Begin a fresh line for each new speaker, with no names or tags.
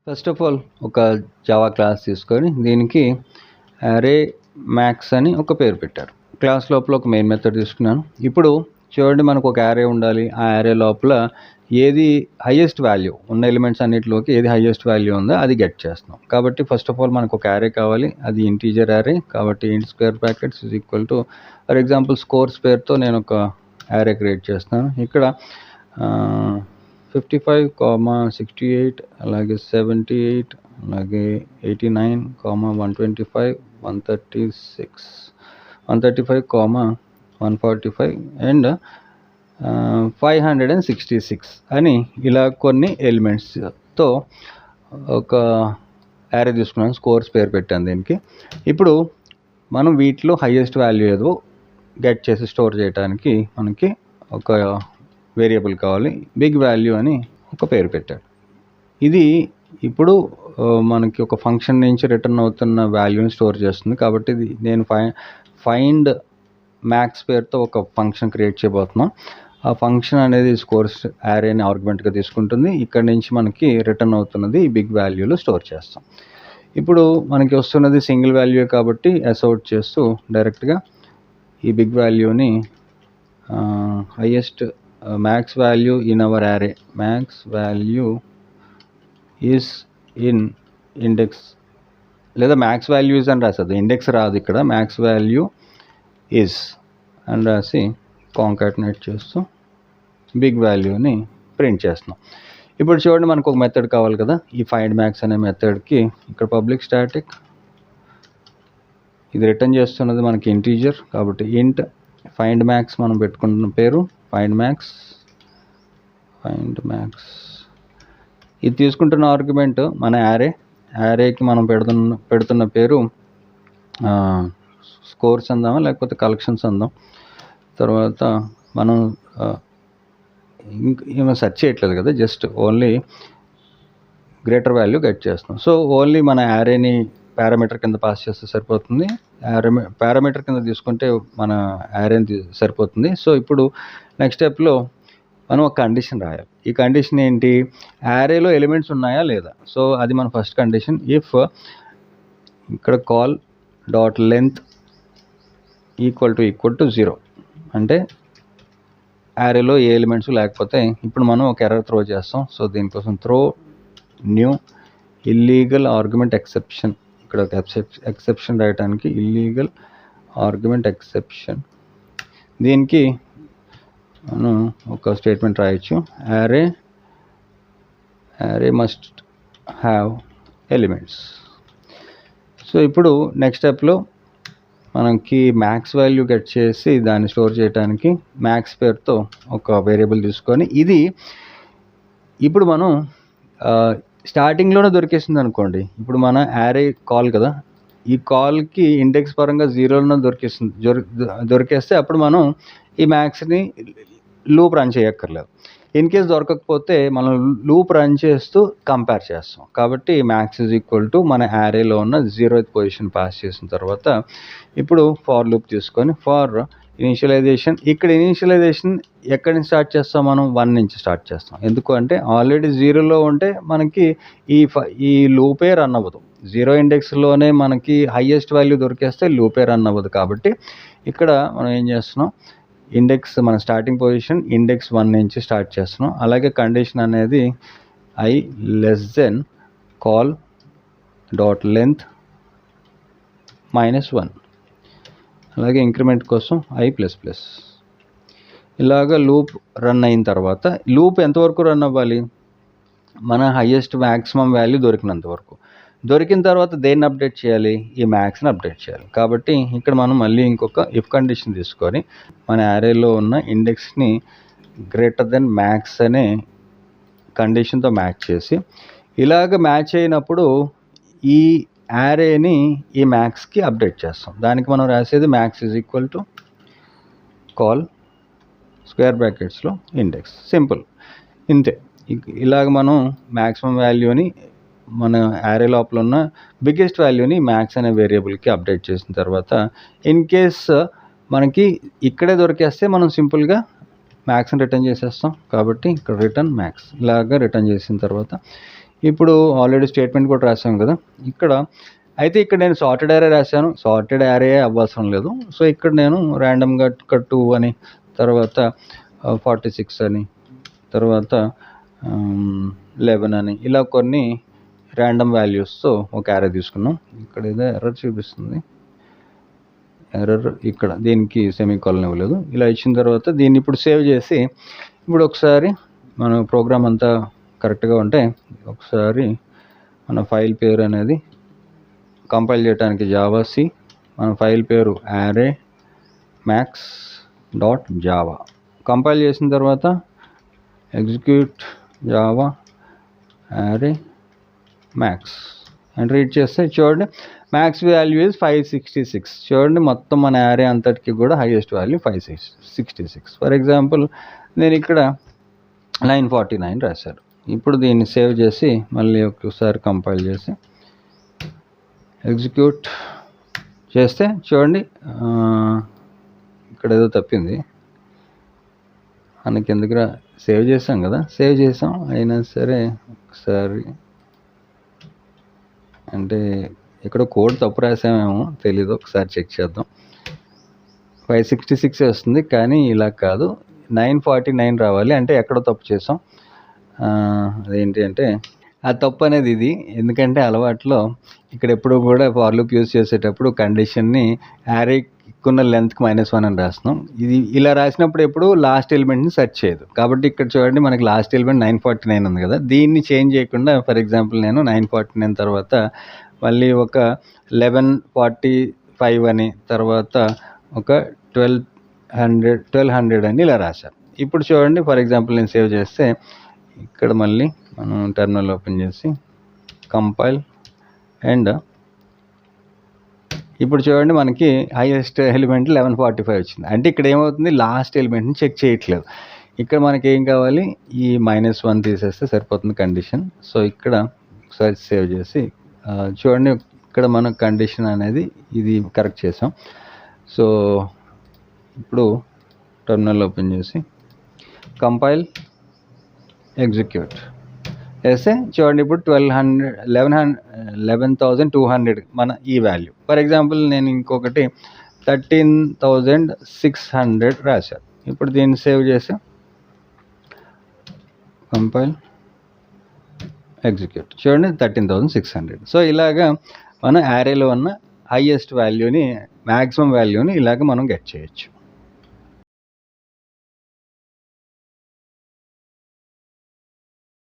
First of all ఒక Java class తీసుకొని దీనికి అరే మ్యాక్స్ అని ఒక పేరు పెట్టారు. క్లాస్ లోపల ఒక మెయిన్ మెథడ్ తీసుకున్నాను. ఇప్పుడు చూడండి, మనకు ఒక యారే ఉండాలి. ఆ యారే లోపల ఏది హైయెస్ట్ వాల్యూ ఉన్న ఎలిమెంట్స్ అన్నిటిలోకి ఏది హైయెస్ట్ వాల్యూ ఉందో అది గెట్ చేస్తున్నాం. కాబట్టి ఫస్ట్ ఆఫ్ ఆల్ మనకు ఒక యారే కావాలి, అది ఇంటీజర్ యారే. కాబట్టి ఇంట్ square brackets is equal to for example scores పేరుతో నేను ఒక యారే క్రియేట్ చేస్తున్నాను. ఇక్కడ 55, 68, అలాగే 78, అలాగే 89, 125, 136, 135, 145 అండ్ 566 అని ఇలా కొన్ని ఎలిమెంట్స్తో ఒక యారే తీసుకున్నాను. స్కోర్స్ పేరు పెట్టాను దీనికి. ఇప్పుడు మనం వీటిలో హైయెస్ట్ వాల్యూ ఏదో గెట్ చేసి స్టోర్ చేయడానికి మనకి ఒక వేరియబుల్ కావాలి. బిగ్ వాల్యూ అని ఒక పేరు పెట్టాడు. ఇది ఇప్పుడు మనకి ఒక ఫంక్షన్ నుంచి రిటర్న్ అవుతున్న వాల్యూని స్టోర్ చేస్తుంది. కాబట్టి ఇది నేను ఫైండ్ మ్యాక్స్ పేరుతో ఒక ఫంక్షన్ క్రియేట్ చేయబోతున్నాం. ఆ ఫంక్షన్ అనేది స్కోర్స్ యారేని ఆర్గ్యుమెంట్గా తీసుకుంటుంది. ఇక్కడ నుంచి మనకి రిటర్న్ అవుతున్నది ఈ బిగ్ వాల్యూలో స్టోర్ చేస్తాం. ఇప్పుడు మనకి వస్తున్నది సింగిల్ వాల్యూ కాబట్టి అసౌట్ చేస్తూ డైరెక్ట్గా ఈ బిగ్ వాల్యూని highest max value in our array, max value is in index, లేదా మ్యాక్స్ వాల్యూ ఈజ్ అని రాస్తుంది. ఇండెక్స్ రాదు ఇక్కడ, మ్యాక్స్ వాల్యూ ఈజ్ అని రాసి కాంకాటినేట్ చేస్తూ బిగ్ వాల్యూని ప్రింట్ చేస్తున్నాం. ఇప్పుడు చూడండి, మనకు ఒక మెథడ్ కావాలి కదా. ఈ ఫైండ్ మ్యాక్స్ అనే మెథడ్కి ఇక్కడ పబ్లిక్ స్టాటిక్, ఇది రిటర్న్ చేస్తున్నది మనకి ఇంటీజర్ కాబట్టి ఇంట్ ఫైండ్ మ్యాక్స్ మనం పెట్టుకుంటున్న పేరు ఫైండ్ మ్యాక్స్. ఇది తీసుకుంటున్న ఆర్గ్యుమెంట్ మన యారేకి మనం పెడుతున్న పేరు స్కోర్స్ అందామా లేకపోతే కలెక్షన్స్ అందాం. తర్వాత మనం ఏమో సెర్చ్ చేయట్లేదు కదా, just only greater value get చేస్తున్నాం. సో ఓన్లీ మన యారేని పారామీటర్ కింద పాస్ చేస్తే సరిపోతుంది. పారామీటర్ కింద తీసుకుంటే మన యారేని సరిపోతుంది. సో ఇప్పుడు నెక్స్ట్ స్టెప్లో మనం ఒక కండిషన్ రాయాలి. ఈ కండిషన్ ఏంటి? యారేలో ఎలిమెంట్స్ ఉన్నాయా లేదా. సో అది మన ఫస్ట్ కండిషన్. ఇఫ్ ఇక్కడ call dot length equal to 0 అంటే యారేలో ఏ ఎలిమెంట్స్ లేకపోతే ఇప్పుడు మనం ఒక ఎర్రర్ త్రో చేస్తాం. సో దీనికోసం throw new illegal argument exception. ఇక్కడ ఒక ఎక్సెప్షన్ రాయడానికి ఇల్లీగల్ ఆర్గ్యుమెంట్ ఎక్సెప్షన్. దీనికి మనం ఒక స్టేట్మెంట్ రాయొచ్చు, యారే మస్ట్ హ్యావ్ ఎలిమెంట్స్. సో ఇప్పుడు నెక్స్ట్ స్టెప్లో మనకి మ్యాక్స్ వాల్యూ గెట్ చేసి దాన్ని స్టోర్ చేయడానికి మ్యాక్స్ పేరుతో ఒక వేరియబుల్ తీసుకొని, ఇది ఇప్పుడు మనం స్టార్టింగ్లోనే దొరికేసింది అనుకోండి. ఇప్పుడు మన యారే కాల్ కదా, ఈ కాల్కి ఇండెక్స్ పరంగా 0లోనే దొరికేస్తే అప్పుడు మనం ఈ మ్యాక్స్ని లూప్ రన్ చేయక్కర్లేదు. ఇన్ కేస్ దొరకకపోతే మనం లూప్ రన్ చేస్తూ కంపేర్ చేస్తాం. కాబట్టి మ్యాక్స్ ఈజ్ ఈక్వల్ టు మన యారేలో ఉన్న 0th పొజిషన్ పాస్ చేసిన తర్వాత ఇప్పుడు ఫార్ లూప్ తీసుకొని ఫార్ ఇనిషియలైజేషన్. ఇక్కడ ఇనిషియలైజేషన్ ఎక్కడి నుంచి స్టార్ట్ చేస్తాం? మనం 1 నుంచి స్టార్ట్ చేస్తాం. ఎందుకు అంటే ఆల్రెడీ 0లో ఉంటే మనకి ఈ లూపే రన్ అవ్వదు. 0 ఇండెక్స్లోనే మనకి హైయెస్ట్ వాల్యూ దొరికేస్తే లూపే రన్ అవ్వదు. కాబట్టి ఇక్కడ మనం ఏం చేస్తున్నాం, ఇండెక్స్ మన స్టార్టింగ్ పొజిషన్ ఇండెక్స్ 1 నుంచి స్టార్ట్ చేస్తున్నాం. అలాగే కండిషన్ అనేది I less than call dot length -1. అలాగే ఇంక్రిమెంట్ కోసం i++. ఇలాగ లూప్ రన్ అయిన తర్వాత లూప్ ఎంతవరకు రన్ అవ్వాలి? మన హైయెస్ట్ మ్యాక్సిమం వాల్యూ దొరికినంత వరకు. దొరికిన తర్వాత దేన్ని అప్డేట్ చేయాలి? ఈ మ్యాక్స్ని అప్డేట్ చేయాలి. కాబట్టి ఇక్కడ మనం మళ్ళీ ఇంకొక ఇఫ్ కండిషన్ తీసుకొని మన యారేలో ఉన్న ఇండెక్స్ని గ్రేటర్ దెన్ మ్యాక్స్ అనే కండిషన్తో మ్యాచ్ చేసి, ఇలాగ మ్యాచ్ అయినప్పుడు ఈ యారేని ఈ మ్యాక్స్కి అప్డేట్ చేస్తాం. దానికి మనం రాసేది max is equal to call square బ్రాకెట్స్లో ఇండెక్స్. సింపుల్, ఇంతే. ఇలాగ మనం మ్యాక్సిమం వాల్యూని మన యారే లోపల ఉన్న బిగ్గెస్ట్ వాల్యూని మ్యాక్స్ అనే వేరియబుల్కి అప్డేట్ చేసిన తర్వాత ఇన్ కేస్ మనకి ఇక్కడే దొరికేస్తే మనం సింపుల్గా మ్యాక్స్ని రిటర్న్ చేసేస్తాం. కాబట్టి ఇక్కడ రిటర్న్ మ్యాక్స్ ఇలాగా రిటర్న్ చేసిన తర్వాత ఇప్పుడు ఆల్రెడీ స్టేట్మెంట్ కూడా రాసాం కదా ఇక్కడ. అయితే ఇక్కడ నేను సార్టెడ్ యారే రాశాను, సార్టెడ్ యారే అవ్వవసరం లేదు. సో ఇక్కడ నేను ర్యాండమ్గా 2 అని, తర్వాత 46 అని, తర్వాత 11 అని, ఇలా కొన్ని ర్యాండమ్ వాల్యూస్తో ఒక యారే తీసుకున్నాం. ఇక్కడ ఏదో ఎర్రర్ చూపిస్తుంది, ఎర్రర్ ఇక్కడ దీనికి సెమీకోలన్ ఇవ్వలేదు. ఇలా ఇచ్చిన తర్వాత దీన్ని ఇప్పుడు సేవ్ చేసి, ఇప్పుడు ఒకసారి మన ప్రోగ్రామ్ అంతా కరెక్ట్గా ఉంటే ఒకసారి మన ఫైల్ పేరు అనేది కంపైల్ చేయడానికి జావా-c, మన ఫైల్ పేరు array max.java. కంపైల్ చేసిన తర్వాత execute Java array max and read చేస్తే చూడండి మ్యాక్స్ వాల్యూ ఇస్ 566. చూడండి మొత్తం మన యారే అంతటికి కూడా హైయెస్ట్ వాల్యూ 566. ఫర్ ఎగ్జాంపుల్ నేను ఇక్కడ 949 రాశాను. ఇప్పుడు దీన్ని సేవ్ చేసి మళ్ళీ ఒకసారి కంపైల్ చేసి ఎగ్జిక్యూట్ చేస్తే చూడండి ఇక్కడ ఏదో తప్పింది. మనకి ఎందుకు సేవ్ చేసాం కదా, సేవ్ చేసాం అయినా సరే ఒకసారి అంటే ఇక్కడ కోడ్ తప్పు రాసామేమో తెలీదు, ఒకసారి చెక్ చేద్దాం. 566 వస్తుంది కానీ ఇలా కాదు, 949 రావాలి. అంటే ఎక్కడ తప్పు చేసాం, అదేంటి అంటే ఆ తప్పు అనేది ఇది. ఎందుకంటే అలవాట్లో ఇక్కడ ఎప్పుడు కూడా ఫర్ లూప్ యూజ్ చేసేటప్పుడు కండిషన్ని యారేకున్న లెంత్కి -1 అని రాస్తున్నాం. ఇది ఇలా రాసినప్పుడు ఎప్పుడు లాస్ట్ ఎలిమెంట్ని సెర్చ్ చేయదు. కాబట్టి ఇక్కడ చూడండి మనకి లాస్ట్ ఎలిమెంట్ 949 ఉంది కదా, దీన్ని చేంజ్ చేయకుండా ఫర్ ఎగ్జాంపుల్ నేను 949 తర్వాత మళ్ళీ ఒక 1145 అని, తర్వాత ఒక 1200 అని ఇలా రాశాను. ఇప్పుడు చూడండి ఫర్ ఎగ్జాంపుల్ నేను సేవ్ చేస్తే ఇక్కడ మళ్ళీ మనం టెర్మినల్ ఓపెన్ చేసి కంపైల్ అండ్ ఇప్పుడు చూడండి మనకి హైయెస్ట్ ఎలిమెంట్ 1145 వచ్చింది. అంటే ఇక్కడ ఏమవుతుంది, లాస్ట్ ఎలిమెంట్ని చెక్ చేయట్లేదు. ఇక్కడ మనకి ఏం కావాలి, ఈ -1 తీసేస్తే సరిపోతుంది కండిషన్. సో ఇక్కడ ఒకసారి సేవ్ చేసి చూడండి ఇక్కడ మన కండిషన్ అనేది ఇది కరెక్ట్ చేసాం. సో ఇప్పుడు టెర్మినల్ ఓపెన్ చేసి కంపైల్ ఎగ్జిక్యూట్ చేస్తే చూడండి ఇప్పుడు 11,200 మన ఈ వాల్యూ. ఫర్ ఎగ్జాంపుల్ నేను ఇంకొకటి 13,600 రాశాను. ఇప్పుడు దీన్ని సేవ్ చేసి కంపైల్ ఎగ్జిక్యూట్ చూడండి 13,600. సో ఇలాగా మన యారేలో ఉన్న హైయెస్ట్ వాల్యూని, మ్యాక్సిమం వాల్యూని ఇలాగ మనం గెట్ చేయొచ్చు.